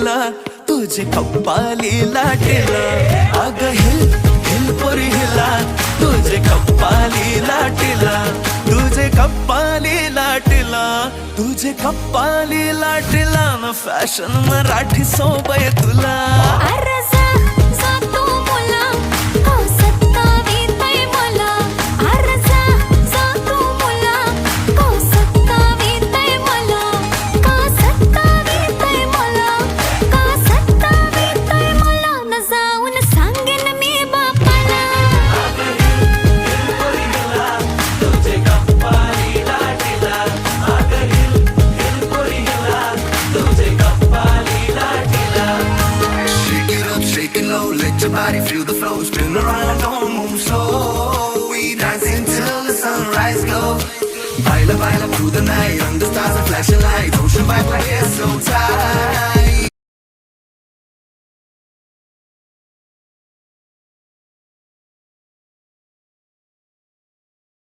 लाटीला तुझे कप्पाली लाटीला अग hill hill पोरी हिला तुझे कप्पाली लाटीला तुझे कप्पाली लाटीला तुझे कप्पाली लाटीला न फॅशन मराठी सोबय तुला Let your body feel the flow, spin around, don't move slow. We dancing till the sunrise glow. Baila, baila through the night, under stars and flashing lights. Ocean vibe like it's so tight.